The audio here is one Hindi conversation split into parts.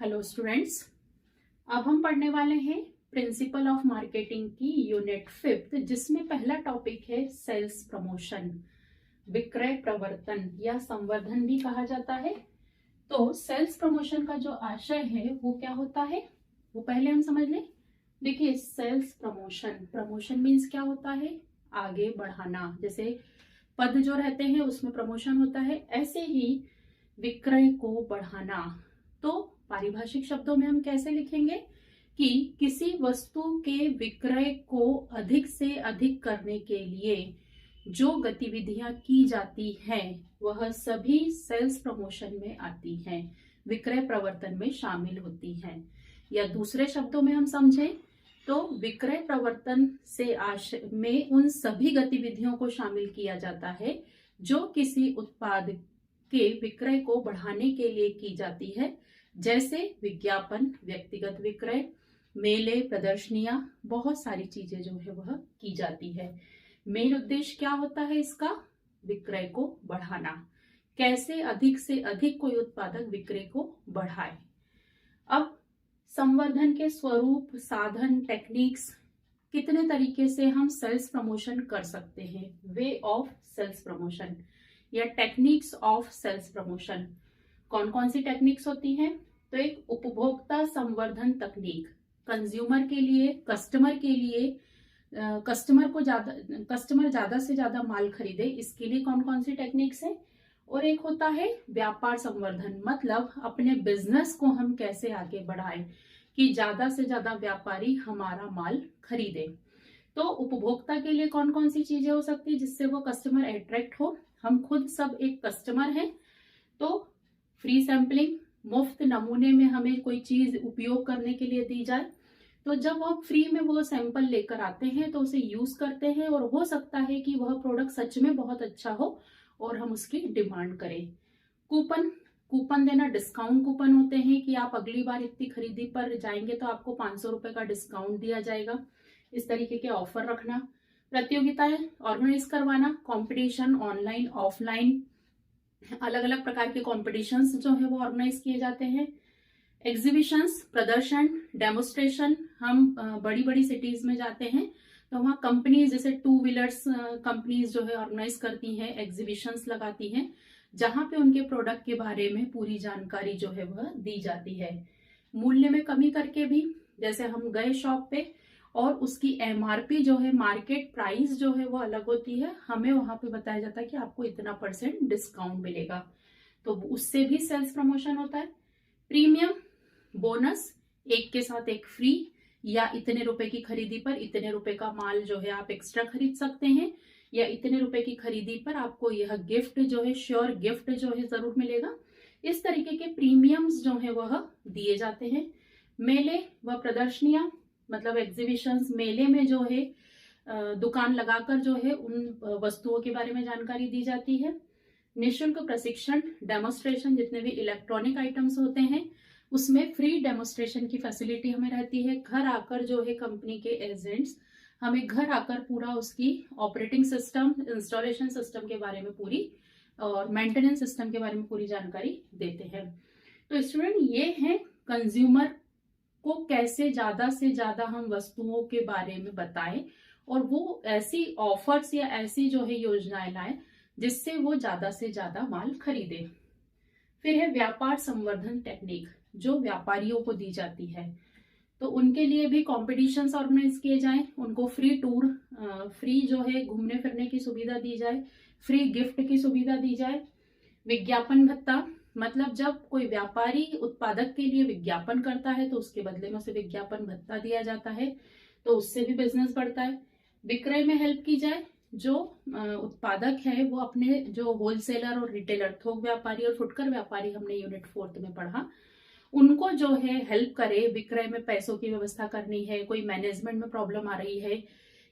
हेलो स्टूडेंट्स, अब हम पढ़ने वाले हैं प्रिंसिपल ऑफ मार्केटिंग की यूनिट 5th, जिसमें पहला टॉपिक है सेल्स प्रमोशन। विक्रय प्रवर्तन या संवर्धन भी कहा जाता है। तो सेल्स प्रमोशन का जो आशय है वो क्या होता है वो पहले हम समझ लें। देखिए, सेल्स प्रमोशन मीन्स क्या होता है? आगे बढ़ाना। जैसे पद जो रहते हैं उसमें प्रमोशन होता है, ऐसे ही विक्रय को बढ़ाना। तो पारिभाषिक शब्दों में हम कैसे लिखेंगे कि किसी वस्तु के विक्रय को अधिक से अधिक करने के लिए जो गतिविधियां की जाती हैं वह सभी सेल्स प्रमोशन में आती हैं, विक्रय प्रवर्तन में शामिल होती हैं। या दूसरे शब्दों में हम समझें तो विक्रय प्रवर्तन से आशय में उन सभी गतिविधियों को शामिल किया जाता है जो किसी उत्पाद के विक्रय को बढ़ाने के लिए की जाती है, जैसे विज्ञापन, व्यक्तिगत विक्रय, मेले, प्रदर्शनियां, बहुत सारी चीजें जो है वह की जाती है। मेन उद्देश्य क्या होता है इसका? विक्रय को बढ़ाना। कैसे अधिक से अधिक कोई उत्पादक विक्रय को बढ़ाए। अब संवर्धन के स्वरूप, साधन, टेक्निक्स, कितने तरीके से हम सेल्स प्रमोशन कर सकते हैं। वे ऑफ सेल्स प्रमोशन या टेक्निक्स ऑफ सेल्स प्रमोशन। कौन कौन सी टेक्निक्स होती हैं? तो एक उपभोक्ता संवर्धन तकनीक, कंज्यूमर के लिए, कस्टमर के लिए, कस्टमर ज्यादा से ज्यादा माल खरीदे, इसके लिए कौन कौन सी टेक्निक्स है। और एक होता है व्यापार संवर्धन, मतलब अपने बिजनेस को हम कैसे आगे बढ़ाएं कि ज्यादा से ज्यादा व्यापारी हमारा माल खरीदे। तो उपभोक्ता के लिए कौन कौन सी चीजें हो सकती है जिससे वो कस्टमर अट्रैक्ट हो। हम खुद सब एक कस्टमर हैं, तो फ्री सैंपलिंग, मुफ्त नमूने में हमें कोई चीज उपयोग करने के लिए दी जाए, तो जब हम फ्री में वो सैंपल लेकर आते हैं तो उसे यूज करते हैं और हो सकता है कि वह प्रोडक्ट सच में बहुत अच्छा हो और हम उसकी डिमांड करें। कूपन देना, डिस्काउंट कूपन होते हैं कि आप अगली बार इतनी खरीदी पर जाएंगे तो आपको 500 रुपए का डिस्काउंट दिया जाएगा। इस तरीके के ऑफर रखना। प्रतियोगिताएं ऑर्गेनाइज करवाना, कंपटीशन ऑनलाइन ऑफलाइन, अलग अलग प्रकार के कॉम्पिटिशन्स जो है वो ऑर्गेनाइज किए जाते हैं। एग्जीबिशंस, प्रदर्शन, डेमोस्ट्रेशन, हम बड़ी बड़ी सिटीज में जाते हैं तो वहाँ कंपनीज जैसे 2 व्हीलर्स कंपनीज जो है ऑर्गेनाइज करती हैं, एग्जीबिशंस लगाती हैं, जहां पे उनके प्रोडक्ट के बारे में पूरी जानकारी जो है वह दी जाती है। मूल्य में कमी करके भी, जैसे हम गए शॉप पे और उसकी एमआरपी जो है, मार्केट प्राइस जो है वो अलग होती है, हमें वहां पे बताया जाता है कि आपको इतना % डिस्काउंट मिलेगा, तो उससे भी सेल्स प्रमोशन होता है। प्रीमियम, बोनस, एक के साथ एक फ्री, या इतने रुपए की खरीदी पर इतने रुपए का माल जो है आप एक्स्ट्रा खरीद सकते हैं, या इतने रुपए की खरीदी पर आपको यह गिफ्ट जो है, श्योर गिफ्ट जो है जरूर मिलेगा। इस तरीके के प्रीमियम्स जो है वह दिए जाते हैं। मेले व प्रदर्शनियां, मतलब एग्जीबिशंस, मेले में जो है दुकान लगाकर जो है उन वस्तुओं के बारे में जानकारी दी जाती है। निःशुल्क प्रशिक्षण, डेमोस्ट्रेशन, जितने भी इलेक्ट्रॉनिक आइटम्स होते हैं उसमें फ्री डेमोस्ट्रेशन की फैसिलिटी हमें रहती है। घर आकर जो है कंपनी के एजेंट्स हमें घर आकर पूरा उसकी ऑपरेटिंग सिस्टम, इंस्टॉलेशन सिस्टम के बारे में पूरी, और मेंटेनेंस सिस्टम के बारे में पूरी जानकारी देते हैं। तो स्टूडेंट, ये है कंज्यूमर को कैसे ज्यादा से ज्यादा हम वस्तुओं के बारे में बताएं और वो ऐसी ऑफर्स या ऐसी जो है योजनाएं लाएं जिससे वो ज्यादा से ज्यादा माल खरीदे। फिर है व्यापार संवर्धन टेक्निक, जो व्यापारियों को दी जाती है, तो उनके लिए भी कॉम्पिटिशन्स ऑर्गेनाइज किए जाएं, उनको फ्री टूर, फ्री जो है घूमने फिरने की सुविधा दी जाए, फ्री गिफ्ट की सुविधा दी जाए। विज्ञापन भत्ता, मतलब जब कोई व्यापारी उत्पादक के लिए विज्ञापन करता है तो उसके बदले में उसे विज्ञापन भत्ता दिया जाता है, तो उससे भी बिजनेस बढ़ता है। विक्रय में हेल्प की जाए, जो उत्पादक है वो अपने जो होलसेलर और रिटेलर, थोक व्यापारी और फुटकर व्यापारी, हमने यूनिट 4th में पढ़ा, उनको जो है हेल्प करे। विक्रय में पैसों की व्यवस्था करनी है, कोई मैनेजमेंट में प्रॉब्लम आ रही है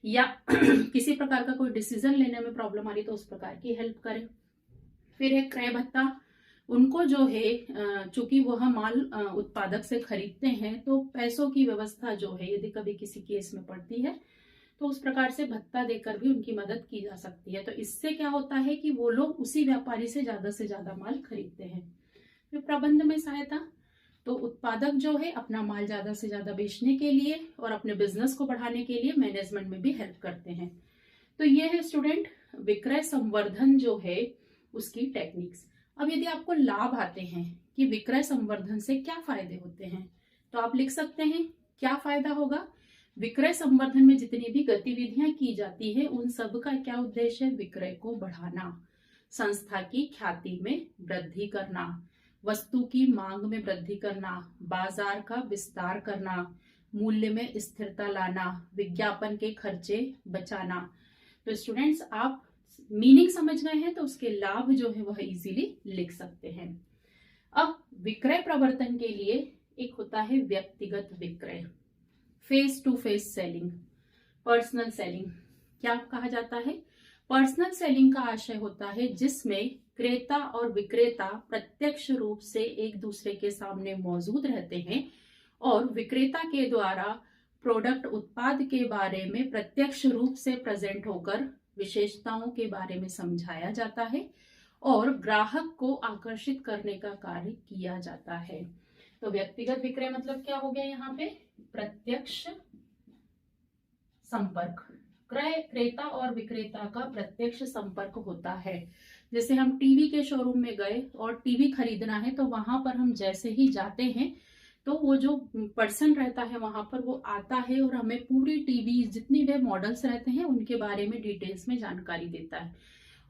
या किसी प्रकार का कोई डिसीजन लेने में प्रॉब्लम आ रही है तो उस प्रकार की हेल्प करे। फिर है क्रय भत्ता, उनको जो है चूंकि वह माल उत्पादक से खरीदते हैं तो पैसों की व्यवस्था जो है यदि कभी किसी केस में पड़ती है तो उस प्रकार से भत्ता देकर भी उनकी मदद की जा सकती है। तो इससे क्या होता है कि वो लोग उसी व्यापारी से ज्यादा माल खरीदते हैं। फिर प्रबंध में सहायता, तो उत्पादक जो है अपना माल ज्यादा से ज्यादा बेचने के लिए और अपने बिजनेस को बढ़ाने के लिए मैनेजमेंट में भी हेल्प करते हैं। तो ये है स्टूडेंट विक्रय संवर्धन जो है उसकी टेक्निक्स। अब यदि आपको लाभ आते हैं कि विक्रय संवर्धन से क्या फायदे होते हैं, तो आप लिख सकते हैं क्या फायदा होगा। विक्रय संवर्धन में जितनी भी गतिविधियां की जाती है उन सब का क्या उद्देश्य है, विक्रय को बढ़ाना, संस्था की ख्याति में वृद्धि करना, वस्तु की मांग में वृद्धि करना, बाजार का विस्तार करना, मूल्य में स्थिरता लाना, विज्ञापन के खर्चे बचाना। तो स्टूडेंट्स आप मीनिंग समझ गए हैं तो उसके लाभ जो है वह इजीली लिख सकते हैं। अब विक्रय प्रवर्तन के लिए एक होता है व्यक्तिगत विक्रय, face to face selling, personal selling. क्या कहा जाता है, पर्सनल सेलिंग का आशय होता है जिसमें क्रेता और विक्रेता प्रत्यक्ष रूप से एक दूसरे के सामने मौजूद रहते हैं और विक्रेता के द्वारा प्रोडक्ट उत्पाद के बारे में प्रत्यक्ष रूप से प्रेजेंट होकर विशेषताओं के बारे में समझाया जाता है और ग्राहक को आकर्षित करने का कार्य किया जाता है। तो व्यक्तिगत विक्रय मतलब क्या हो गया, यहाँ पे प्रत्यक्ष संपर्क, क्रय क्रेता और विक्रेता का प्रत्यक्ष संपर्क होता है। जैसे हम टीवी के शोरूम में गए और टीवी खरीदना है तो वहां पर हम जैसे ही जाते हैं तो वो जो पर्सन रहता है वहां पर वो आता है और हमें पूरी टीवी जितनी भी मॉडल्स रहते हैं उनके बारे में डिटेल्स में जानकारी देता है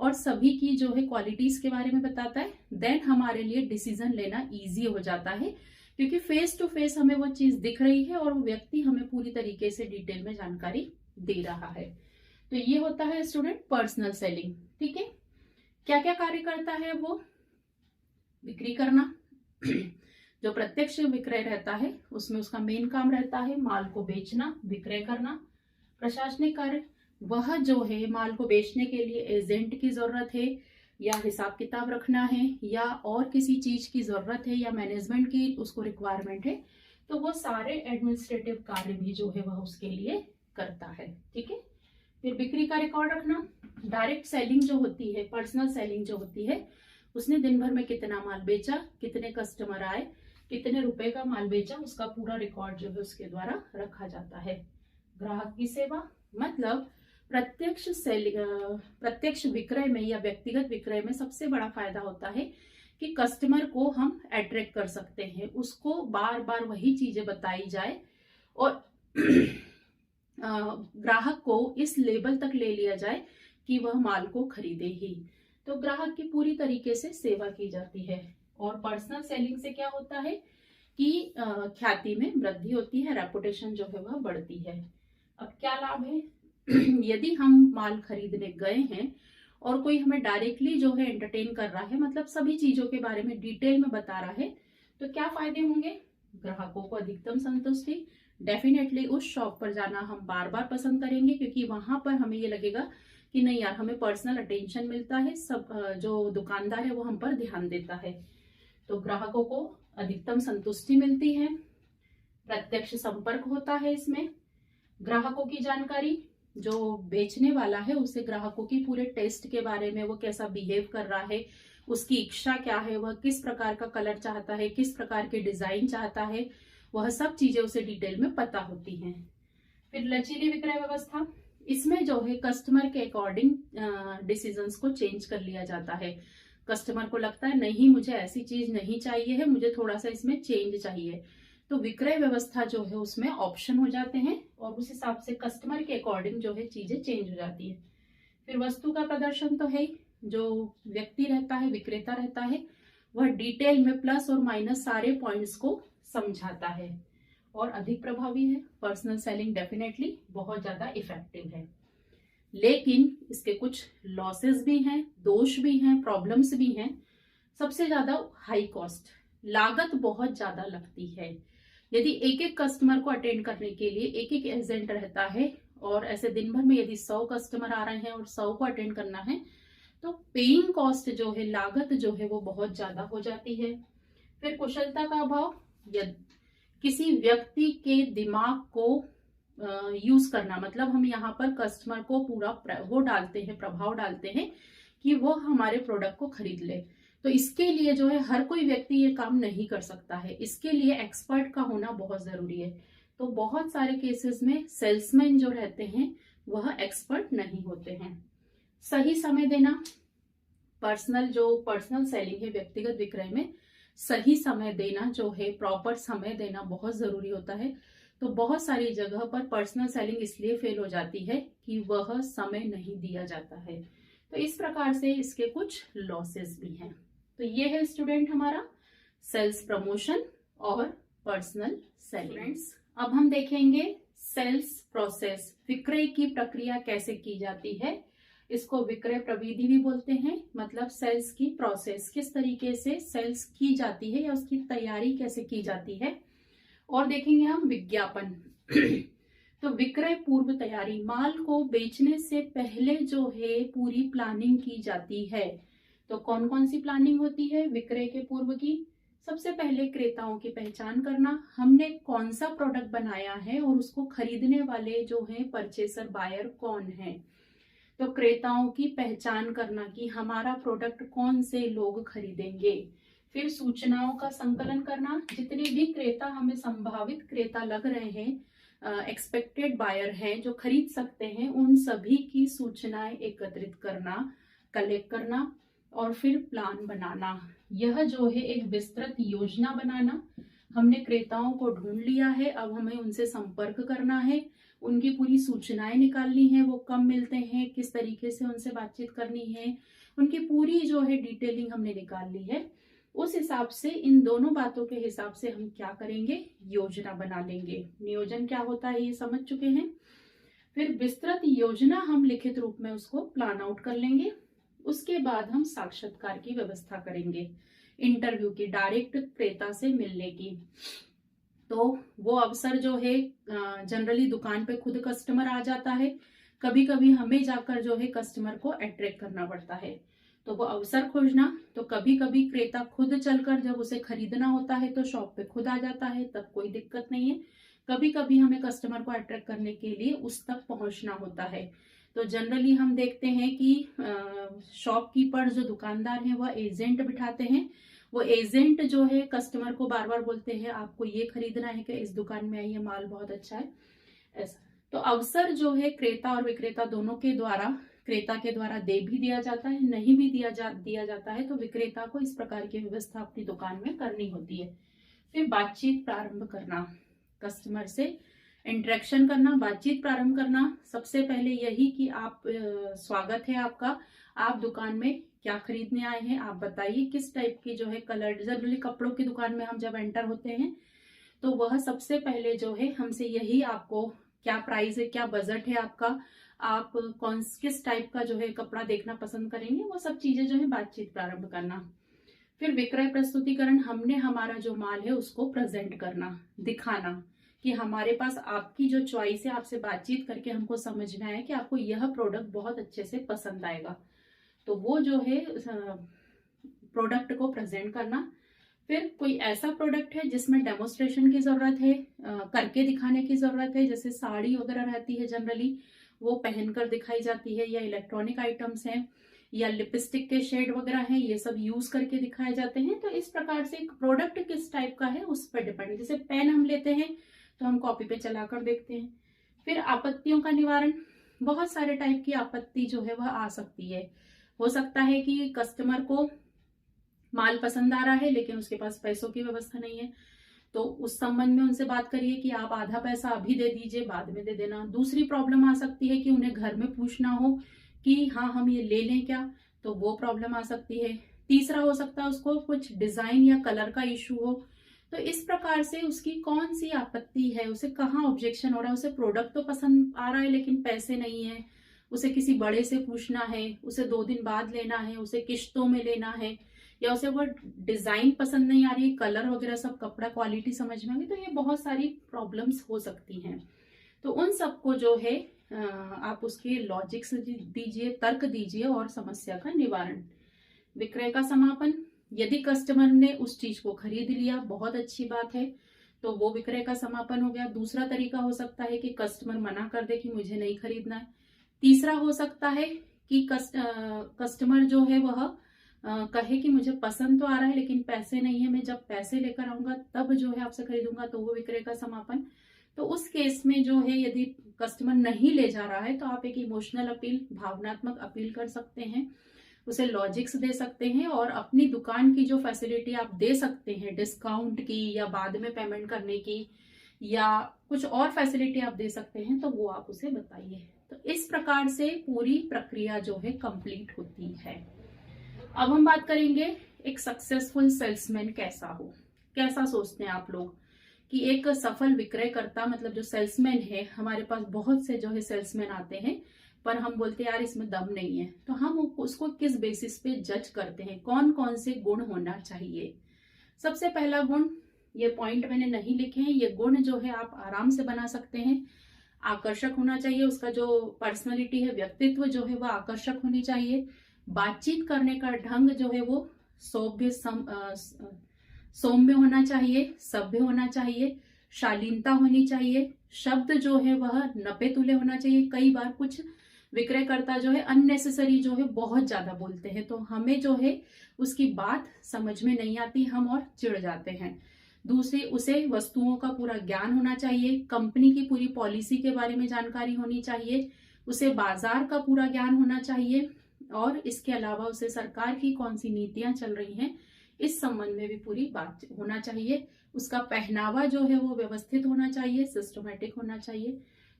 और सभी की जो है क्वालिटीज के बारे में बताता है। देन हमारे लिए डिसीजन लेना इजी हो जाता है क्योंकि फेस टू फेस हमें वो चीज दिख रही है और वो व्यक्ति हमें पूरी तरीके से डिटेल में जानकारी दे रहा है। तो ये होता है स्टूडेंट पर्सनल सेलिंग। ठीक है, क्या क्या कार्य करता है वो, बिक्री करना जो प्रत्यक्ष विक्रय रहता है उसमें उसका मेन काम रहता है माल को बेचना, विक्रय करना। प्रशासनिक कार्य, वह जो है माल को बेचने के लिए एजेंट की जरूरत है या हिसाब किताब रखना है या और किसी चीज की जरूरत है या मैनेजमेंट की उसको रिक्वायरमेंट है, तो वो सारे एडमिनिस्ट्रेटिव कार्य भी जो है वह उसके लिए करता है। ठीक है, फिर बिक्री का रिकॉर्ड रखना। डायरेक्ट सेलिंग जो होती है, पर्सनल सेलिंग जो होती है, उसने दिन भर में कितना माल बेचा, कितने कस्टमर आए, कितने रुपए का माल बेचा, उसका पूरा रिकॉर्ड जो है उसके द्वारा रखा जाता है। ग्राहक की सेवा मतलब प्रत्यक्ष विक्रय में या व्यक्तिगत विक्रय में सबसे बड़ा फायदा होता है कि कस्टमर को हम अट्रैक्ट कर सकते हैं, उसको बार बार वही चीजें बताई जाए और ग्राहक को इस लेवल तक ले लिया जाए कि वह माल को खरीदे ही। तो ग्राहक की पूरी तरीके से सेवा की जाती है। और पर्सनल सेलिंग से क्या होता है कि ख्याति में वृद्धि होती है, रेपुटेशन जो है वह बढ़ती है। अब क्या लाभ है यदि हम माल खरीदने गए हैं और कोई हमें डायरेक्टली जो है एंटरटेन कर रहा है, मतलब सभी चीजों के बारे में डिटेल में बता रहा है, तो क्या फायदे होंगे, ग्राहकों को अधिकतम संतुष्टि, डेफिनेटली उस शॉप पर जाना हम बार बार पसंद करेंगे क्योंकि वहां पर हमें ये लगेगा कि नहीं यार हमें पर्सनल अटेंशन मिलता है, सब जो दुकानदार है वो हम पर ध्यान देता है। तो ग्राहकों को अधिकतम संतुष्टि मिलती है, प्रत्यक्ष संपर्क होता है इसमें, ग्राहकों की जानकारी, जो बेचने वाला है उसे ग्राहकों की पूरे टेस्ट के बारे में, वो कैसा बिहेव कर रहा है, उसकी इच्छा क्या है, वह किस प्रकार का कलर चाहता है, किस प्रकार के डिजाइन चाहता है, वह सब चीजें उसे डिटेल में पता होती हैं। फिर लचीली विक्रय व्यवस्था, इसमें जो है कस्टमर के अकॉर्डिंग डिसीजंस को चेंज कर लिया जाता है। कस्टमर को लगता है नहीं मुझे ऐसी चीज नहीं चाहिए है, मुझे थोड़ा सा इसमें चेंज चाहिए, तो विक्रय व्यवस्था जो है उसमें ऑप्शन हो जाते हैं और उस हिसाब से कस्टमर के अकॉर्डिंग जो है चीजें चेंज हो जाती है। फिर वस्तु का प्रदर्शन तो है ही, जो व्यक्ति रहता है, विक्रेता रहता है, वह डिटेल में प्लस और माइनस सारे पॉइंट्स को समझाता है और अधिक प्रभावी है। पर्सनल सेलिंग डेफिनेटली बहुत ज्यादा इफेक्टिव है, लेकिन इसके कुछ लॉसेस भी हैं, दोष भी हैं, प्रॉब्लम्स भी हैं। सबसे ज्यादा हाई कॉस्ट, लागत बहुत ज्यादा लगती है। यदि एक एक कस्टमर को अटेंड करने के लिए एक एक एजेंट रहता है और ऐसे दिन भर में यदि 100 कस्टमर आ रहे हैं और 100 को अटेंड करना है, तो पेइंग कॉस्ट जो है, लागत जो है वो बहुत ज्यादा हो जाती है। फिर कुशलता का अभाव, किसी व्यक्ति के दिमाग को यूज करना, मतलब हम यहाँ पर कस्टमर को पूरा वो डालते हैं, प्रभाव डालते हैं कि वो हमारे प्रोडक्ट को खरीद ले, तो इसके लिए जो है हर कोई व्यक्ति ये काम नहीं कर सकता है, इसके लिए एक्सपर्ट का होना बहुत जरूरी है। तो बहुत सारे केसेस में सेल्समैन जो रहते हैं वह एक्सपर्ट नहीं होते हैं। सही समय देना, पर्सनल सेलिंग है, व्यक्तिगत विक्रय में सही समय देना जो है, प्रॉपर समय देना बहुत जरूरी होता है। तो बहुत सारी जगह पर पर्सनल सेलिंग इसलिए फेल हो जाती है कि वह समय नहीं दिया जाता है। तो इस प्रकार से इसके कुछ लॉसेस भी हैं। तो ये है स्टूडेंट हमारा सेल्स प्रमोशन और पर्सनल सेलिंग। अब हम देखेंगे सेल्स प्रोसेस, विक्रय की प्रक्रिया कैसे की जाती है। इसको विक्रय प्रविधि भी बोलते हैं, मतलब सेल्स की प्रोसेस, किस तरीके से सेल्स की जाती है या उसकी तैयारी कैसे की जाती है। और देखेंगे हम विज्ञापन तो विक्रय पूर्व तैयारी, माल को बेचने से पहले जो है पूरी प्लानिंग की जाती है। तो कौन कौन सी प्लानिंग होती है विक्रय के पूर्व की। सबसे पहले क्रेताओं की पहचान करना, हमने कौन सा प्रोडक्ट बनाया है और उसको खरीदने वाले जो है परचेसर बायर कौन है। तो क्रेताओं की पहचान करना कि हमारा प्रोडक्ट कौन से लोग खरीदेंगे। फिर सूचनाओं का संकलन करना, जितने भी क्रेता हमें संभावित क्रेता लग रहे हैं, एक्सपेक्टेड बायर हैं जो खरीद सकते हैं, उन सभी की सूचनाएं एकत्रित करना, कलेक्ट करना और फिर प्लान बनाना। यह जो है एक विस्तृत योजना बनाना। हमने क्रेताओं को ढूंढ लिया है, अब हमें उनसे संपर्क करना है, उनकी पूरी सूचनाएं निकालनी है, वो कब मिलते हैं, किस तरीके से उनसे बातचीत करनी है, उनकी पूरी जो है डिटेलिंग हमने निकाल ली है। उस हिसाब से, इन दोनों बातों के हिसाब से हम क्या करेंगे, योजना बना लेंगे। नियोजन क्या होता है ये समझ चुके हैं। फिर विस्तृत योजना हम लिखित रूप में उसको प्लान आउट कर लेंगे। उसके बाद हम साक्षात्कार की व्यवस्था करेंगे, इंटरव्यू की, डायरेक्ट क्रेता से मिलने की। तो वो अवसर जो है जनरली दुकान पे खुद कस्टमर आ जाता है, कभी कभी हमें जाकर जो है कस्टमर को अट्रैक्ट करना पड़ता है। तो वो अवसर खोजना, तो कभी कभी क्रेता खुद चलकर जब उसे खरीदना होता है तो शॉप पे खुद आ जाता है, तब कोई दिक्कत नहीं है। कभी कभी हमें कस्टमर को अट्रैक्ट करने के लिए उस तक पहुंचना होता है। तो जनरली हम देखते हैं कि शॉपकीपर जो दुकानदार हैं वह एजेंट बिठाते हैं। वो एजेंट जो है कस्टमर को बार बार बोलते हैं आपको ये खरीदना है कि इस दुकान में आइए, माल बहुत अच्छा है, ऐसा। तो अवसर जो है क्रेता और विक्रेता दोनों के द्वारा, क्रेता के द्वारा दे भी दिया जाता है, नहीं भी दिया जाता है। तो विक्रेता को इस प्रकार की व्यवस्था अपनी दुकान में करनी होती है। फिर बातचीत प्रारंभ करना, कस्टमर से इंटरेक्शन करना, बातचीत प्रारंभ करना। सबसे पहले यही कि आप स्वागत है आपका, आप दुकान में क्या खरीदने आए हैं, आप बताइए किस टाइप की जो है कलर। जनरली कपड़ों की दुकान में हम जब एंटर होते हैं तो वह सबसे पहले जो है हमसे यही, आपको क्या प्राइस है, क्या बजट है आपका, आप किस टाइप का जो है कपड़ा देखना पसंद करेंगे, वो सब चीजें जो है बातचीत प्रारंभ करना। फिर विक्रय प्रस्तुतिकरण, हमने हमारा जो माल है उसको प्रेजेंट करना, दिखाना कि हमारे पास आपकी जो चॉइस है, आपसे बातचीत करके हमको समझ में आया कि आपको यह प्रोडक्ट बहुत अच्छे से पसंद आएगा। तो वो जो है प्रोडक्ट को प्रेजेंट करना। फिर कोई ऐसा प्रोडक्ट है जिसमें डेमोस्ट्रेशन की जरूरत है, करके दिखाने की जरूरत है, जैसे साड़ी वगैरह रहती है जनरली वो पहनकर दिखाई जाती है, या इलेक्ट्रॉनिक आइटम्स हैं, या लिपस्टिक के शेड वगैरह हैं, ये सब यूज करके दिखाए जाते हैं। तो इस प्रकार से एक प्रोडक्ट किस टाइप का है उस पर डिपेंड। जैसे पेन हम लेते हैं तो हम कॉपी पे चलाकर देखते हैं। फिर आपत्तियों का निवारण, बहुत सारे टाइप की आपत्ति जो है वह आ सकती है। हो सकता है कि कस्टमर को माल पसंद आ रहा है लेकिन उसके पास पैसों की व्यवस्था नहीं है, तो उस संबंध में उनसे बात करिए कि आप आधा पैसा अभी दे दीजिए, बाद में दे देना। दूसरी प्रॉब्लम आ सकती है कि उन्हें घर में पूछना हो कि हाँ हम ये ले लें क्या, तो वो प्रॉब्लम आ सकती है। तीसरा हो सकता है उसको कुछ डिजाइन या कलर का इशू हो। तो इस प्रकार से उसकी कौन सी आपत्ति है, उसे कहाँ ऑब्जेक्शन हो रहा है, उसे प्रोडक्ट तो पसंद आ रहा है लेकिन पैसे नहीं है, उसे किसी बड़े से पूछना है, उसे 2 दिन बाद लेना है, उसे किश्तों में लेना है, या उसे वो डिजाइन पसंद नहीं आ रही है, कलर वगैरह सब, कपड़ा क्वालिटी समझ में आ गई। तो ये बहुत सारी प्रॉब्लम्स हो सकती हैं। तो उन सबको जो है आप उसके लॉजिक्स दीजिए, तर्क दीजिए और समस्या का निवारण। विक्रय का समापन, यदि कस्टमर ने उस चीज को खरीद लिया बहुत अच्छी बात है, तो वो विक्रय का समापन हो गया। दूसरा तरीका हो सकता है कि कस्टमर मना कर दे कि मुझे नहीं खरीदना है। तीसरा हो सकता है कि कस्टमर जो है वह कहे कि मुझे पसंद तो आ रहा है लेकिन पैसे नहीं है, मैं जब पैसे लेकर आऊंगा तब जो है आपसे खरीदूंगा, तो वो विक्रय का समापन। तो उस केस में जो है यदि कस्टमर नहीं ले जा रहा है तो आप एक इमोशनल अपील, भावनात्मक अपील कर सकते हैं, उसे लॉजिक्स दे सकते हैं, और अपनी दुकान की जो फैसिलिटी आप दे सकते हैं डिस्काउंट की या बाद में पेमेंट करने की या कुछ और फैसिलिटी आप दे सकते हैं, तो वो आप उसे बताइए। तो इस प्रकार से पूरी प्रक्रिया जो है कंप्लीट होती है। अब हम बात करेंगे एक सक्सेसफुल सेल्समैन कैसा हो। कैसा सोचते हैं आप लोग कि एक सफल विक्रयकर्ता, मतलब जो सेल्समैन है, हमारे पास बहुत से जो है सेल्समैन आते हैं पर हम बोलते हैं यार इसमें दम नहीं है, तो हम उसको किस बेसिस पे जज करते हैं, कौन कौन से गुण होना चाहिए। सबसे पहला गुण, ये पॉइंट मैंने नहीं लिखे हैं, ये गुण जो है आप आराम से बना सकते हैं। आकर्षक होना चाहिए, उसका जो पर्सनैलिटी है, व्यक्तित्व जो है वह आकर्षक होनी चाहिए। बातचीत करने का ढंग जो है वो सौम्य होना चाहिए, सभ्य होना चाहिए, शालीनता होनी चाहिए। शब्द जो है वह नपे तुले होना चाहिए। कई बार कुछ विक्रयकर्ता जो है अननेसेसरी जो है बहुत ज्यादा बोलते हैं, तो हमें जो है उसकी बात समझ में नहीं आती, हम और चिढ़ जाते हैं। दूसरी, उसे वस्तुओं का पूरा ज्ञान होना चाहिए, कंपनी की पूरी पॉलिसी के बारे में जानकारी होनी चाहिए, उसे बाजार का पूरा ज्ञान होना चाहिए, और इसके अलावा उसे सरकार की कौन सी नीतियां चल रही हैं इस संबंध में भी पूरी बात होना चाहिए। उसका पहनावा जो है वो व्यवस्थित होना चाहिए, सिस्टमैटिक होना चाहिए।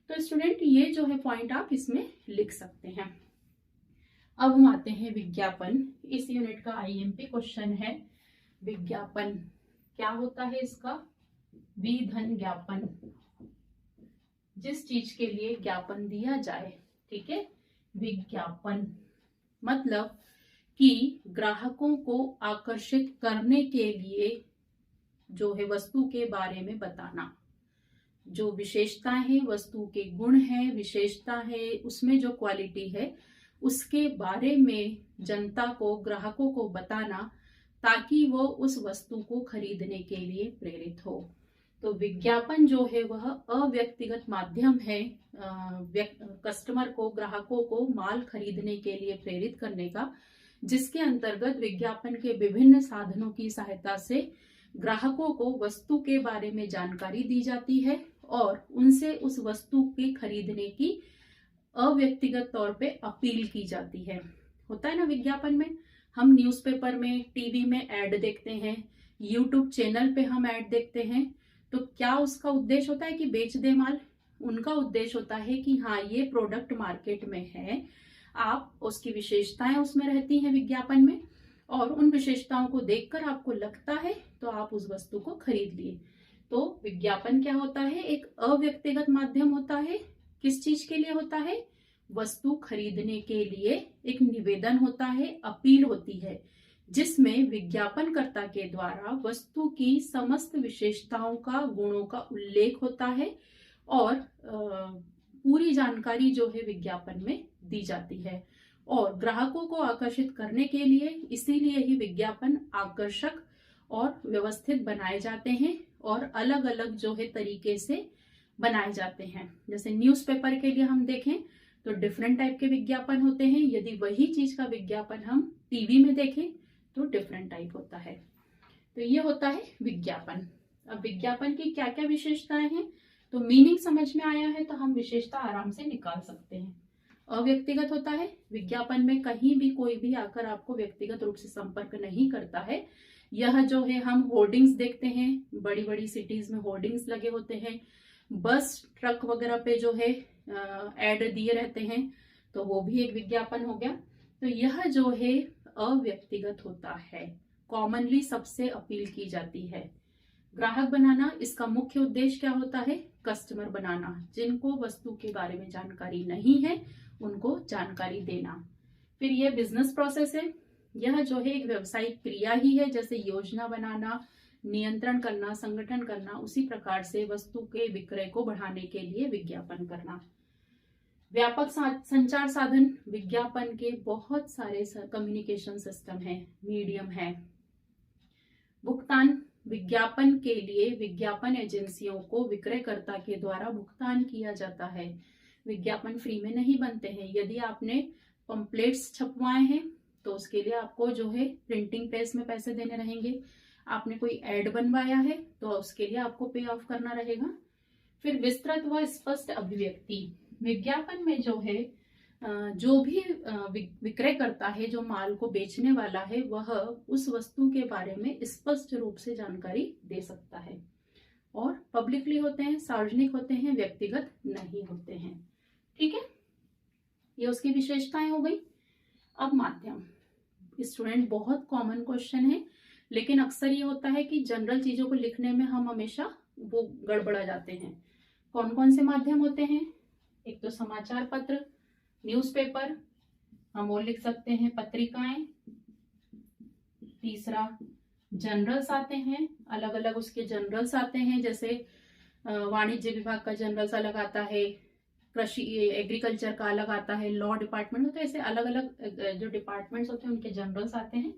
तो स्टूडेंट, ये जो है पॉइंट आप इसमें लिख सकते हैं। अब हम आते हैं विज्ञापन। इस यूनिट का आईएमपी क्वेश्चन है, विज्ञापन क्या होता है इसका? विधन ज्ञापन, जिस चीज के लिए ज्ञापन दिया जाए, ठीक है। विज्ञापन मतलब कि ग्राहकों को आकर्षित करने के लिए जो है वस्तु के बारे में बताना, जो विशेषताएं हैं, वस्तु के गुण हैं, विशेषता है, उसमें जो क्वालिटी है उसके बारे में जनता को, ग्राहकों को बताना, ताकि वो उस वस्तु को खरीदने के लिए प्रेरित हो। तो विज्ञापन जो है वह अव्यक्तिगत माध्यम है कस्टमर को, ग्राहकों को माल खरीदने के लिए प्रेरित करने का, जिसके अंतर्गत विज्ञापन के विभिन्न साधनों की सहायता से ग्राहकों को वस्तु के बारे में जानकारी दी जाती है और उनसे उस वस्तु के खरीदने की अव्यक्तिगत तौर पे अपील की जाती है। होता है ना विज्ञापन में, हम न्यूज़पेपर में, टीवी में ऐड देखते हैं, यूट्यूब चैनल पे हम ऐड देखते हैं, तो क्या उसका उद्देश्य होता है कि बेच दे माल? उनका उद्देश्य होता है कि हाँ ये प्रोडक्ट मार्केट में है, आप उसकी विशेषताएं उसमें रहती हैं विज्ञापन में, और उन विशेषताओं को देखकर आपको लगता है तो आप उस वस्तु को खरीद लिए। तो विज्ञापन क्या होता है? एक अव्यक्तिगत माध्यम होता है। किस चीज के लिए होता है? वस्तु खरीदने के लिए एक निवेदन होता है, अपील होती है, जिसमें विज्ञापनकर्ता के द्वारा वस्तु की समस्त विशेषताओं का, गुणों का उल्लेख होता है और पूरी जानकारी जो है विज्ञापन में दी जाती है। और ग्राहकों को आकर्षित करने के लिए इसीलिए ही विज्ञापन आकर्षक और व्यवस्थित बनाए जाते हैं और अलग अलग जो है तरीके से बनाए जाते हैं। जैसे न्यूज़पेपर के लिए हम देखें तो डिफरेंट टाइप के विज्ञापन होते हैं, यदि वही चीज का विज्ञापन हम टीवी में देखें तो डिफरेंट टाइप होता है। तो ये होता है विज्ञापन। अब विज्ञापन की क्या क्या विशेषताएं हैं, तो मीनिंग समझ में आया है तो हम विशेषता आराम से निकाल सकते हैं। अव्यक्तिगत होता है, विज्ञापन में कहीं भी कोई भी आकर आपको व्यक्तिगत रूप से संपर्क नहीं करता है। यह जो है हम होर्डिंग्स देखते हैं, बड़ी बड़ी सिटीज में होर्डिंग्स लगे होते हैं, बस ट्रक वगैरह पे जो है ऐड दिए रहते हैं, तो वो भी एक विज्ञापन हो गया। तो यह जो है अव्यक्तिगत होता है, कॉमनली सबसे अपील की जाती है। ग्राहक बनाना, इसका मुख्य उद्देश्य क्या होता है? कस्टमर बनाना, जिनको वस्तु के बारे में जानकारी नहीं है उनको जानकारी देना। फिर यह बिजनेस प्रोसेस है, यह जो है एक व्यवसायिक क्रिया ही है, जैसे योजना बनाना, नियंत्रण करना, संगठन करना, उसी प्रकार से वस्तु के विक्रय को बढ़ाने के लिए विज्ञापन करना। व्यापक संचार साधन, विज्ञापन के बहुत सारे कम्युनिकेशन सिस्टम है, मीडियम है। भुगतान, विज्ञापन के लिए विज्ञापन एजेंसियों को विक्रयकर्ता के द्वारा भुगतान किया जाता है। विज्ञापन फ्री में नहीं बनते हैं। यदि आपने पंपलेट्स छपवाए हैं तो उसके लिए आपको जो है प्रिंटिंग प्रेस में पैसे देने रहेंगे। आपने कोई एड बनवाया है तो उसके लिए आपको पे ऑफ करना रहेगा। फिर विस्तृत व स्पष्ट अभिव्यक्ति, विज्ञापन में जो है जो भी विक्रय करता है, जो माल को बेचने वाला है, वह उस वस्तु के बारे में स्पष्ट रूप से जानकारी दे सकता है और पब्लिकली होते हैं, सार्वजनिक होते हैं, व्यक्तिगत नहीं होते हैं। ठीक है, ये उसकी विशेषताएं हो गई। अब माध्यम, स्टूडेंट बहुत कॉमन क्वेश्चन है, लेकिन अक्सर ये होता है कि जनरल चीजों को लिखने में हम हमेशा वो गड़बड़ा जाते हैं। कौन कौन से माध्यम होते हैं? एक तो समाचार पत्र, न्यूज़पेपर, हम और लिख सकते हैं पत्रिकाएं। तीसरा जनरल्स आते हैं, अलग अलग उसके जनरल्स आते हैं, जैसे वाणिज्य विभाग का जनरल्स अलग आता है, कृषि एग्रीकल्चर का अलग आता है, लॉ डिपार्टमेंट होता है, ऐसे अलग अलग जो डिपार्टमेंट्स होते हैं उनके जनरल्स आते हैं,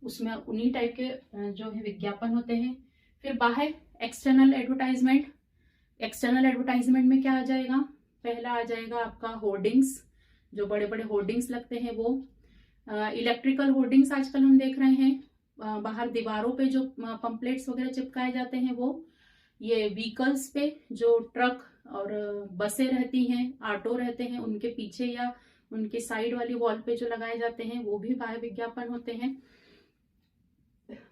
उसमें उन्हीं टाइप के जो है विज्ञापन होते हैं। फिर बाहर एक्सटर्नल एडवर्टाइजमेंट, एक्सटर्नल एडवर्टाइजमेंट में क्या आ जाएगा? पहला आ जाएगा आपका होर्डिंग्स, जो बड़े बड़े होर्डिंग्स लगते हैं वो। इलेक्ट्रिकल होर्डिंग्स आजकल हम देख रहे हैं, बाहर दीवारों पे जो पंपलेट्स वगैरह चिपकाए जाते हैं वो। ये व्हीकल्स पे जो ट्रक और बसें रहती हैं, ऑटो रहते हैं, उनके पीछे या उनके साइड वाली वॉल पे जो लगाए जाते हैं वो भी बाह्य विज्ञापन होते हैं।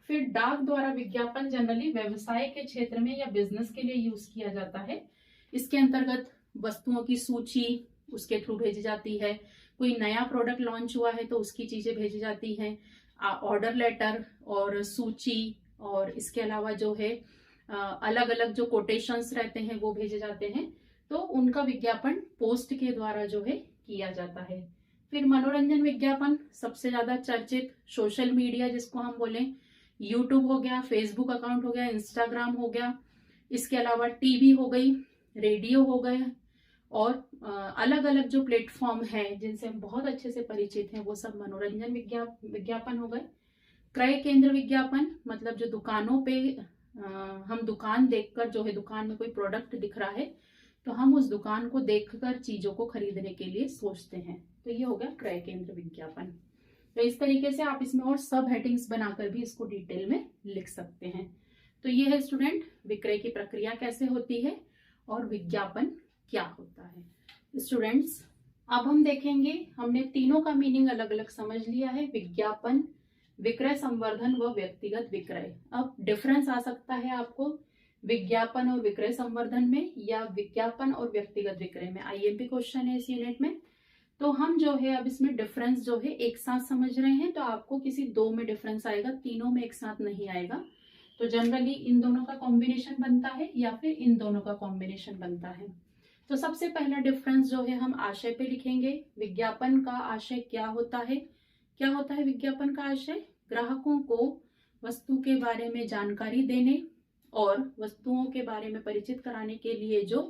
फिर डाक द्वारा विज्ञापन जनरली व्यवसाय के क्षेत्र में या बिजनेस के लिए यूज किया जाता है। इसके अंतर्गत वस्तुओं की सूची उसके थ्रू भेजी जाती है, कोई नया प्रोडक्ट लॉन्च हुआ है तो उसकी चीजें भेजी जाती हैं, ऑर्डर लेटर और सूची, और इसके अलावा जो है अलग अलग जो कोटेशंस रहते हैं वो भेजे जाते हैं, तो उनका विज्ञापन पोस्ट के द्वारा जो है किया जाता है। फिर मनोरंजन विज्ञापन, सबसे ज्यादा चर्चित सोशल मीडिया जिसको हम बोलें, यूट्यूब हो गया, फेसबुक अकाउंट हो गया, इंस्टाग्राम हो गया, इसके अलावा टीवी हो गई, रेडियो हो गए, और अलग अलग जो प्लेटफॉर्म है जिनसे हम बहुत अच्छे से परिचित हैं वो सब मनोरंजन विज्ञापन हो गए। क्रय केंद्र विज्ञापन, मतलब जो दुकानों पे हम दुकान देखकर, जो है दुकान में कोई प्रोडक्ट दिख रहा है तो हम उस दुकान को देखकर चीजों को खरीदने के लिए सोचते हैं, तो ये हो गया क्रय केंद्र विज्ञापन। तो इस तरीके से आप इसमें और सब हेडिंग्स बनाकर भी इसको डिटेल में लिख सकते हैं। तो ये है स्टूडेंट, विक्रय की प्रक्रिया कैसे होती है और विज्ञापन क्या होता है। स्टूडेंट्स, अब हम देखेंगे, हमने तीनों का मीनिंग अलग अलग समझ लिया है, विज्ञापन, विक्रय संवर्धन व व्यक्तिगत विक्रय। अब डिफरेंस आ सकता है आपको विज्ञापन और विक्रय संवर्धन में या विज्ञापन और व्यक्तिगत विक्रय में, आईएमपी क्वेश्चन है इस यूनिट में। तो हम जो है अब इसमें डिफरेंस जो है एक साथ समझ रहे हैं, तो आपको किसी दो में डिफरेंस आएगा, तीनों में एक साथ नहीं आएगा। तो जनरली इन दोनों का कॉम्बिनेशन बनता है या फिर इन दोनों का कॉम्बिनेशन बनता है। तो सबसे पहला डिफरेंस जो है हम आशय पे लिखेंगे। विज्ञापन का आशय क्या होता है? क्या होता है विज्ञापन का आशय? ग्राहकों को वस्तु के बारे में जानकारी देने और वस्तुओं के बारे में परिचित कराने के लिए जो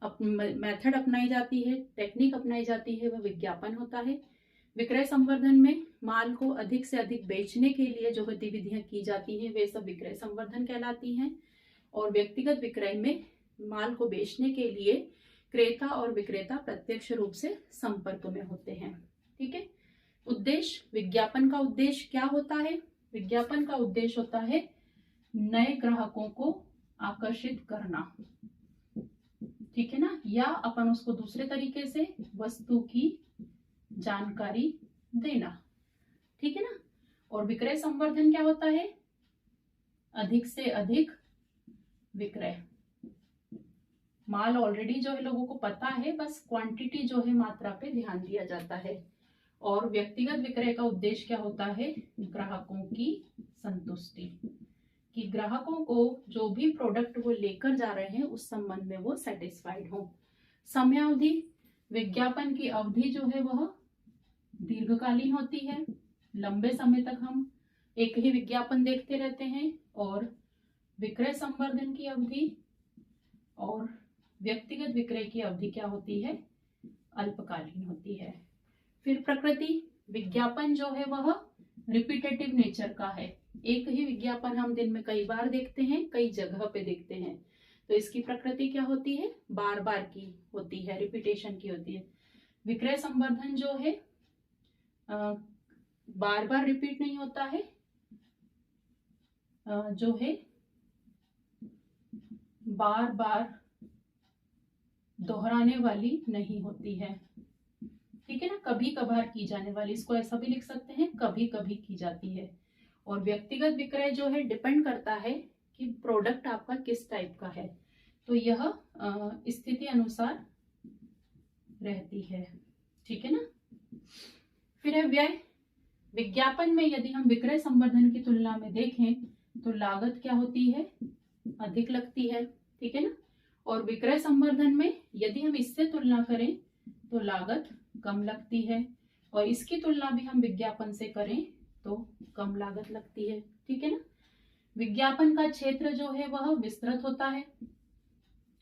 मेथड अपनाई जाती है, टेक्निक अपनाई जाती है, वह विज्ञापन होता है। विक्रय संवर्धन में माल को अधिक से अधिक बेचने के लिए जो गतिविधियां की जाती हैं वे सब विक्रय संवर्धन कहलाती हैं। और व्यक्तिगत विक्रय में माल को बेचने के लिए क्रेता और विक्रेता प्रत्यक्ष रूप से संपर्क में होते हैं। ठीक है। उद्देश्य, विज्ञापन का उद्देश्य क्या होता है? विज्ञापन का उद्देश्य होता है नए ग्राहकों को आकर्षित करना, ठीक है ना, या अपन उसको दूसरे तरीके से वस्तु की जानकारी देना, ठीक है ना। और विक्रय संवर्धन क्या होता है? अधिक से अधिक विक्रय, माल ऑलरेडी जो है लोगों को पता है, बस क्वांटिटी जो है मात्रा पे ध्यान दिया जाता है। और व्यक्तिगत विक्रय का उद्देश्य क्या होता है? ग्राहकों की संतुष्टि, कि ग्राहकों को जो भी प्रोडक्ट वो लेकर जा रहे हैं उस संबंध में वो सेटिस्फाइड हो। समयावधि, विज्ञापन की अवधि जो है वह दीर्घकालीन होती है, लंबे समय तक हम एक ही विज्ञापन देखते रहते हैं। और विक्रय संवर्धन की अवधि और व्यक्तिगत विक्रय की अवधि क्या होती है? अल्पकालीन होती है। फिर प्रकृति, विज्ञापन जो है वह रिपीटेटिव नेचर का है, एक ही विज्ञापन हम दिन में कई बार देखते हैं, कई जगह पे देखते हैं, तो इसकी प्रकृति क्या होती है? बार बार की होती है, रिपीटेशन की होती है। विक्रय संवर्धन जो है बार बार रिपीट नहीं होता है, जो है बार बार दोहराने वाली नहीं होती है, ठीक है ना, कभी कभार की जाने वाली, इसको ऐसा भी लिख सकते हैं, कभी कभी की जाती है। और व्यक्तिगत विक्रय जो है डिपेंड करता है कि प्रोडक्ट आपका किस टाइप का है, तो यह स्थिति अनुसार रहती है, ठीक है ना। फिर है व्यय। विज्ञापन में यदि हम विक्रय संवर्धन की तुलना में देखें तो लागत क्या होती है, अधिक लगती है, ठीक है ना। और विक्रय संवर्धन में यदि हम इससे तुलना करें तो लागत कम लगती है, और इसकी तुलना भी हम विज्ञापन से करें तो कम लागत लगती है, ठीक है ना। विज्ञापन का क्षेत्र जो है वह विस्तृत होता है,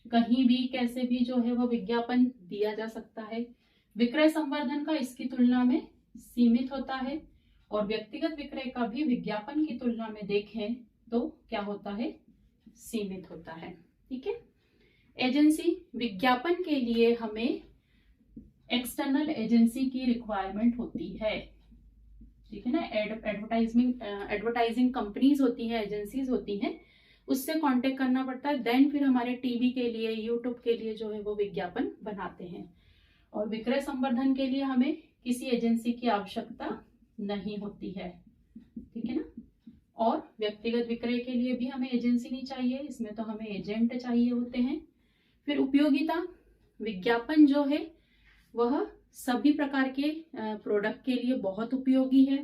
कहीं भी कैसे भी जो है वह विज्ञापन दिया जा सकता है। विक्रय संवर्धन का इसकी तुलना में सीमित होता है, और व्यक्तिगत विक्रय का भी विज्ञापन की तुलना में देखें तो क्या होता है, सीमित होता है, ठीक है। एजेंसी। विज्ञापन के लिए हमें एक्सटर्नल एजेंसी की रिक्वायरमेंट होती है, ठीक है ना। एडवर्टाइजिंग कंपनीज होती हैं, एजेंसीज होती हैं, उससे कांटेक्ट करना पड़ता है, देन फिर हमारे टीवी के लिए, यूट्यूब के लिए जो है वो विज्ञापन बनाते हैं। और विक्रय संवर्धन के लिए हमें किसी एजेंसी की आवश्यकता नहीं होती है, ठीक है ना। और व्यक्तिगत विक्रय के लिए भी हमें एजेंसी नहीं चाहिए, इसमें तो हमें एजेंट चाहिए होते हैं। फिर उपयोगिता। विज्ञापन जो है वह सभी प्रकार के प्रोडक्ट के लिए बहुत उपयोगी है।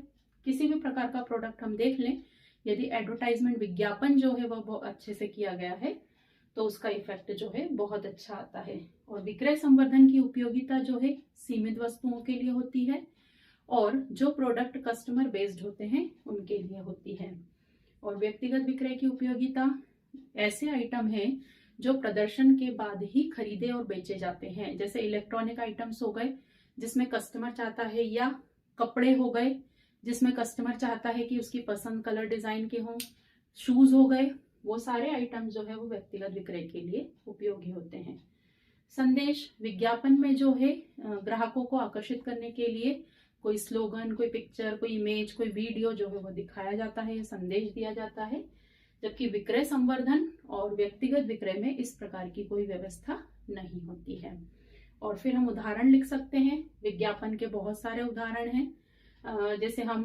किसी भी प्रकार का प्रोडक्ट हम देख लें, यदि एडवर्टाइजमेंट विज्ञापन जो है वह बहुत अच्छे से किया गया है तो उसका इफेक्ट जो है बहुत अच्छा आता है। और विक्रय संवर्धन की उपयोगिता जो है सीमित वस्तुओं के लिए होती है, और जो प्रोडक्ट कस्टमर बेस्ड होते हैं उनके लिए होती है। और व्यक्तिगत विक्रय की उपयोगिता ऐसे आइटम है जो प्रदर्शन के बाद ही खरीदे और बेचे जाते हैं, जैसे इलेक्ट्रॉनिक आइटम्स हो गए जिसमें कस्टमर चाहता है, या कपड़े हो गए जिसमें कस्टमर चाहता है कि उसकी पसंद कलर डिजाइन के हों, शूज हो गए, वो सारे आइटम जो है वो व्यक्तिगत विक्रय के लिए उपयोगी होते हैं। संदेश। विज्ञापन में जो है ग्राहकों को आकर्षित करने के लिए कोई स्लोगन, कोई पिक्चर, कोई इमेज, कोई वीडियो जो है वो दिखाया जाता है, संदेश दिया जाता है, जबकि विक्रय संवर्धन और व्यक्तिगत विक्रय में इस प्रकार की कोई व्यवस्था नहीं होती है। और फिर हम उदाहरण लिख सकते हैं, विज्ञापन के बहुत सारे उदाहरण हैं, जैसे हम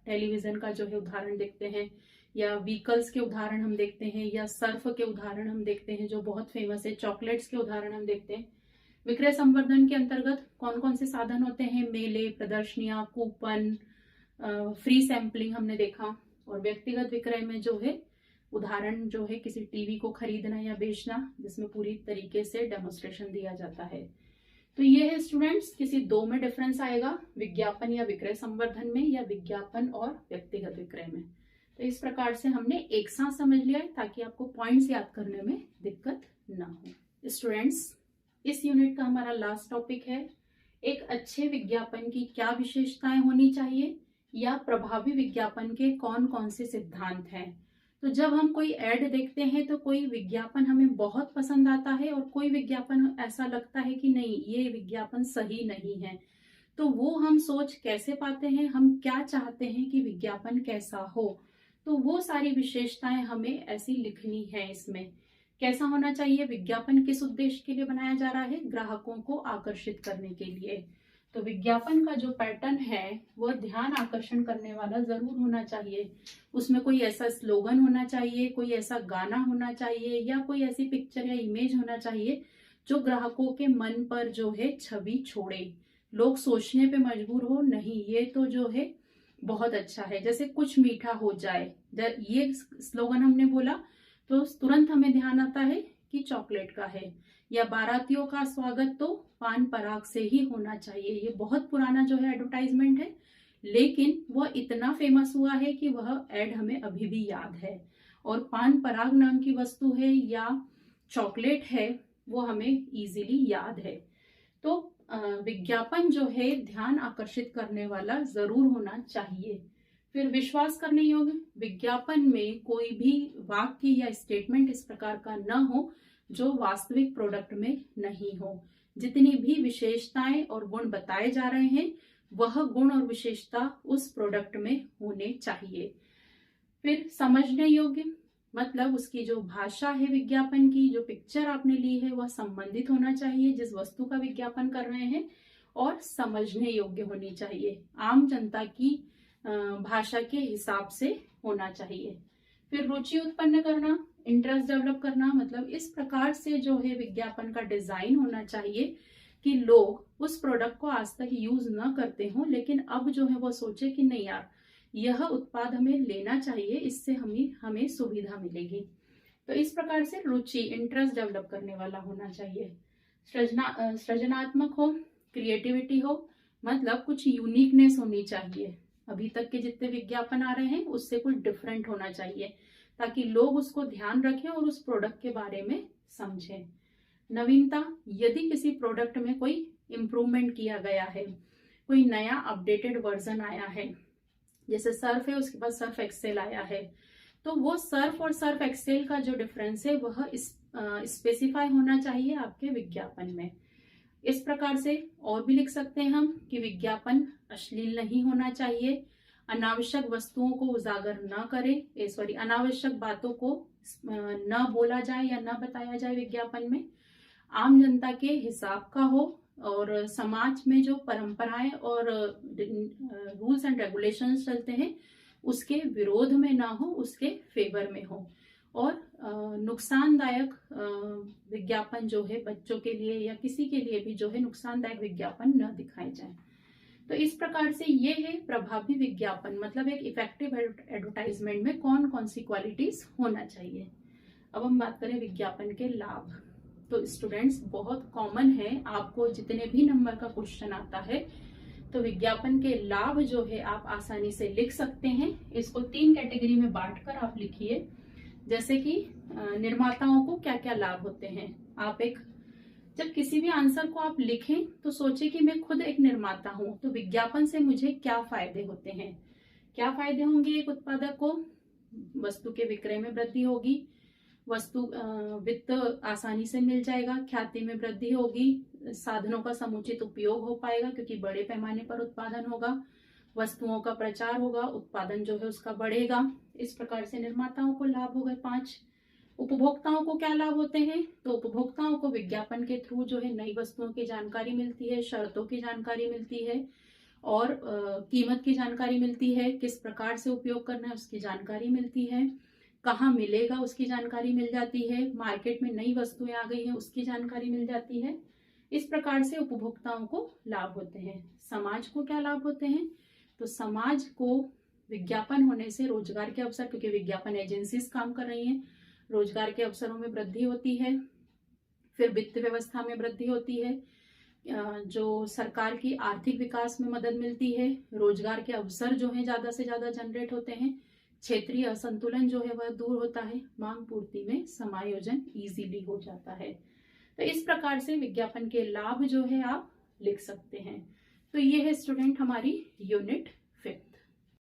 टेलीविजन का जो है उदाहरण देखते हैं, या व्हीकल्स के उदाहरण हम देखते हैं, या सर्फ के उदाहरण हम देखते हैं जो बहुत फेमस है, चॉकलेट्स के उदाहरण हम देखते हैं। विक्रय संवर्धन के अंतर्गत कौन कौन से साधन होते हैं, मेले, प्रदर्शनियां, कूपन, फ्री सैंपलिंग हमने देखा। और व्यक्तिगत विक्रय में जो है उदाहरण जो है किसी टीवी को खरीदना या बेचना, जिसमें पूरी तरीके से डेमोन्स्ट्रेशन दिया जाता है। तो ये है स्टूडेंट्स, किसी दो में डिफरेंस आएगा, विज्ञापन या विक्रय संवर्धन में, या विज्ञापन और व्यक्तिगत विक्रय में। तो इस प्रकार से हमने एक साथ समझ लिया है ताकि आपको पॉइंट्स याद करने में दिक्कत ना हो। स्टूडेंट्स, इस यूनिट का हमारा लास्ट टॉपिक है, एक अच्छे विज्ञापन की क्या विशेषताएं होनी चाहिए, या प्रभावी विज्ञापन के कौन कौन से सिद्धांत हैं। तो जब हम कोई ऐड देखते हैं तो कोई विज्ञापन हमें बहुत पसंद आता है, और कोई विज्ञापन ऐसा लगता है कि नहीं, ये विज्ञापन सही नहीं है, तो वो हम सोच कैसे पाते हैं, हम क्या चाहते हैं कि विज्ञापन कैसा हो, तो वो सारी विशेषताएं हमें ऐसी लिखनी है। इसमें कैसा होना चाहिए, विज्ञापन किस उद्देश्य के लिए बनाया जा रहा है, ग्राहकों को आकर्षित करने के लिए। तो विज्ञापन का जो पैटर्न है वह ध्यान आकर्षण करने वाला जरूर होना चाहिए, उसमें कोई ऐसा स्लोगन होना चाहिए, कोई ऐसा गाना होना चाहिए, या कोई ऐसी पिक्चर या इमेज होना चाहिए जो ग्राहकों के मन पर जो है छवि छोड़े, लोग सोचने पे मजबूर हो, नहीं ये तो जो है बहुत अच्छा है। जैसे कुछ मीठा हो जाए, ये स्लोगन हमने बोला तो तुरंत हमें ध्यान आता है कि चॉकलेट का है, या बारातियों का स्वागत तो पान पराग से ही होना चाहिए। ये बहुत पुराना जो है एडवर्टाइजमेंट है, लेकिन वह इतना फेमस हुआ है कि वह एड हमें अभी भी याद है। और पान पराग नाम की वस्तु है या चॉकलेट है, वो हमें इजीली याद है। तो विज्ञापन जो है ध्यान आकर्षित करने वाला जरूर होना चाहिए। फिर विश्वास करने योग्य, विज्ञापन में कोई भी वाक्य या स्टेटमेंट इस प्रकार का न हो जो वास्तविक प्रोडक्ट में नहीं हो। जितनी भी विशेषताएं और गुण बताए जा रहे हैं वह गुण और विशेषता उस प्रोडक्ट में होने चाहिए। फिर समझने योग्य, मतलब उसकी जो भाषा है विज्ञापन की, जो पिक्चर आपने ली है वह संबंधित होना चाहिए जिस वस्तु का विज्ञापन कर रहे हैं, और समझने योग्य होनी चाहिए, आम जनता की भाषा के हिसाब से होना चाहिए। फिर रुचि उत्पन्न करना, इंटरेस्ट डेवलप करना, मतलब इस प्रकार से जो है विज्ञापन का डिजाइन होना चाहिए कि लोग उस प्रोडक्ट को आज तक यूज न करते हों, लेकिन अब जो है वो सोचे कि नहीं यार, यह उत्पाद हमें लेना चाहिए, इससे हमें सुविधा मिलेगी। तो इस प्रकार से रुचि, इंटरेस्ट डेवलप करने वाला होना चाहिए। सृजनात्मक हो, क्रिएटिविटी हो, मतलब कुछ यूनिकनेस होनी चाहिए, अभी तक के जितने विज्ञापन आ रहे हैं उससे कुछ डिफरेंट होना चाहिए ताकि लोग उसको ध्यान रखें और उस प्रोडक्ट के बारे में समझें। नवीनता, यदि किसी प्रोडक्ट में कोई इम्प्रूवमेंट किया गया है, कोई नया अपडेटेड वर्जन आया है, जैसे सर्फ है उसके बाद सर्फ एक्सेल आया है, तो वो सर्फ और सर्फ एक्सेल का जो डिफरेंस है वह स्पेसिफाई होना चाहिए आपके विज्ञापन में। इस प्रकार से और भी लिख सकते हैं हम कि विज्ञापन अश्लील नहीं होना चाहिए, अनावश्यक वस्तुओं को उजागर न करे, अनावश्यक बातों को न बोला जाए या न बताया जाए विज्ञापन में, आम जनता के हिसाब का हो, और समाज में जो परंपराएं और रूल्स एंड रेगुलेशंस चलते हैं उसके विरोध में ना हो, उसके फेवर में हो, और नुकसानदायक विज्ञापन जो है बच्चों के लिए या किसी के लिए भी जो है नुकसानदायक विज्ञापन न दिखाए जाए। तो इस प्रकार से ये है प्रभावी विज्ञापन, मतलब एक इफेक्टिव एडवर्टाइजमेंट में कौन कौन सी क्वालिटीज होना चाहिए। अब हम बात करें विज्ञापन के लाभ। तो स्टूडेंट्स, बहुत कॉमन है, आपको जितने भी नंबर का क्वेश्चन आता है तो विज्ञापन के लाभ जो है आप आसानी से लिख सकते हैं। इसको 3 कैटेगरी में बांटकर आप लिखिए, जैसे कि निर्माताओं को क्या क्या लाभ होते हैं। आप जब किसी भी आंसर को आप लिखें तो सोचे कि मैं खुद एक निर्माता हूं, तो विज्ञापन से मुझे क्या फायदे होते हैं। क्या फायदे होंगे एक उत्पादक को? वस्तु के विक्रय में वृद्धि होगी, वस्तु वित्त आसानी से मिल जाएगा, ख्याति में वृद्धि होगी, साधनों का समुचित उपयोग हो पाएगा क्योंकि बड़े पैमाने पर उत्पादन होगा, वस्तुओं का प्रचार होगा, उत्पादन जो है उसका बढ़ेगा। इस प्रकार से निर्माताओं को लाभ हो गए 5। उपभोक्ताओं को क्या लाभ होते हैं? तो उपभोक्ताओं को विज्ञापन के थ्रू जो है नई वस्तुओं की जानकारी मिलती है, शर्तों की जानकारी मिलती है, और कीमत की जानकारी मिलती है, किस प्रकार से उपयोग करना है उसकी जानकारी मिलती है, कहाँ मिलेगा उसकी जानकारी मिल जाती है, मार्केट में नई वस्तुएं आ गई हैं उसकी जानकारी मिल जाती है। इस प्रकार से उपभोक्ताओं को लाभ होते हैं। समाज को क्या लाभ होते हैं? तो समाज को विज्ञापन होने से रोजगार के अवसर, क्योंकि विज्ञापन एजेंसीज काम कर रही हैं, रोजगार के अवसरों में वृद्धि होती है। फिर वित्त व्यवस्था में वृद्धि होती है, जो सरकार की आर्थिक विकास में मदद मिलती है, रोजगार के अवसर जो है ज्यादा से ज्यादा जनरेट होते हैं, क्षेत्रीय असंतुलन जो है वह दूर होता है, मांग पूर्ति में समायोजन इजीली हो जाता है। तो इस प्रकार से विज्ञापन के लाभ जो है आप लिख सकते हैं। तो ये है स्टूडेंट हमारी यूनिट